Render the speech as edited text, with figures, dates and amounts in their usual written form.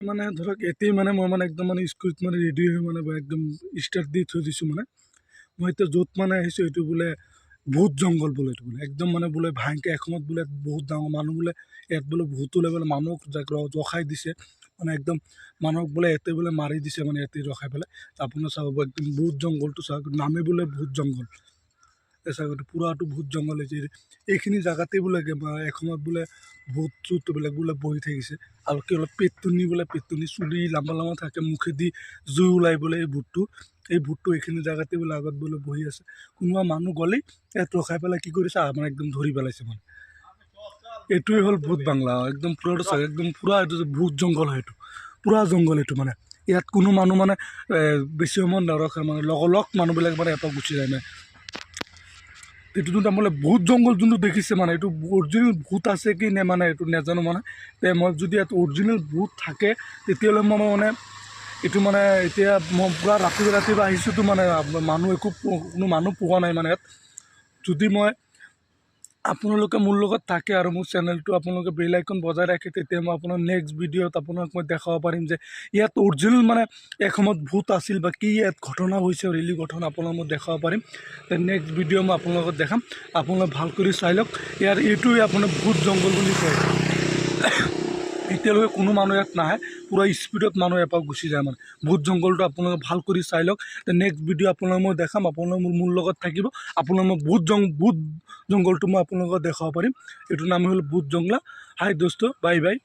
মানে ধৰক এতেই মানে মই মানে একদম মানে স্কুলত মানে ৰেডি হৈ মানে একদম ষ্টাৰ্ট দি থৈ দিছোঁ মানে মই এতিয়া য'ত মানে আহিছোঁ এইটো বোলে ভূত জংঘল বোলে এইটো বোলে একদম মানে বোলে ভাঙকে এসময়ত বোলে বহুত ডাঙৰ মানুহ বোলে ইয়াত বোলে ভূত ওলাই বোলে মানুহক ৰখাই দিছে মানে একদম মানুহক বোলে ইয়াতে বোলে মাৰি দিছে মানে ইয়াতে ৰখাই পেলাই আপোনাৰ চাব একদম বহুত জংঘলটো চাওক নামে বোলে ভূত জংঘল চাগতে পুৰাটো ভূত জংঘল হৈছে এইখিনি জেগাতেই বোলে এসময়ত বোলে ভূত চুতবিলাক বোলে বহি থাকিছে আৰু কি অলপ পেটনি বোলে পেটনি চুলি লাম্বা লাম্বা থাকে মুখেদি জুই ওলাই বোলে এই ভূতটো এইখিনি জেগাতে বোলে আগত বোলে বহি আছে কোনোবা মানুহ গ'লেই ইয়াত ৰখাই পেলাই কি কৰিছে মানে একদম ধৰি পেলাইছে মানে এইটোৱে হ'ল ভূত বাংলা একদম পুৰাটো চাগে একদম পুৰা এইটো যে ভূত জংঘল হয় এইটো পুৰা জংঘল এইটো মানে ইয়াত কোনো মানুহ মানে বেছি সময় নৰখে মানে লগ মানুহবিলাক মানে এটা গুচি যায় মানে এইটোতো তাৰমানে ভূত জংঘল যোনটো দেখিছে মানে এইটো অৰিজিনেল ভূত আছে কি নে মানে এইটো নাজানো মানে মই যদি ইয়াত অৰিজিনেল ভূত থাকে তেতিয়াহ'লে মই মানে এইটো মানে এতিয়া মই পূৰা ৰাতিপুৱা আহিছোঁতো মানে মানুহ কোনো মানুহ পোৱা নাই মানে ইয়াত যদি মই আপোনালোকে মোৰ লগত থাকে আৰু মোৰ চেনেলটো আপোনালোকে বেল আইকন বজাই ৰাখে তেতিয়া মই আপোনাৰ নেক্সট ভিডিঅ'ত আপোনাক মই দেখাব পাৰিম যে ইয়াত অৰিজিনেল মানে এসময়ত ভূত আছিল বা কি ইয়াত ঘটনা হৈছে ৰিয়েলি ঘটনা আপোনাক মই দেখাব পাৰিম নেক্সট ভিডিঅ' মই আপোনালোকক দেখাম আপোনালোকে ভাল কৰি চাই লওক ইয়াৰ এইটোৱে আপোনাৰ ভূত জংঘল বুলি কয় এতিয়ালৈকে কোনো মানুহ ইয়াত নাহে পুৰা স্পীডত মানুহ এপাক গুচি যায় মানে ভূত জংঘলটো আপোনালোকে ভাল কৰি চাই লওক নেক্সট ভিডিঅ' আপোনালোক মই দেখাম আপোনালোক মোৰ লগত থাকিব আপোনালোক মই ভূত জংঘলটো মই আপোনালোকক দেখাব পাৰিম এইটোৰ নাম হ'ল ভূত জংঘলা হাই দোস্ত বাই বাই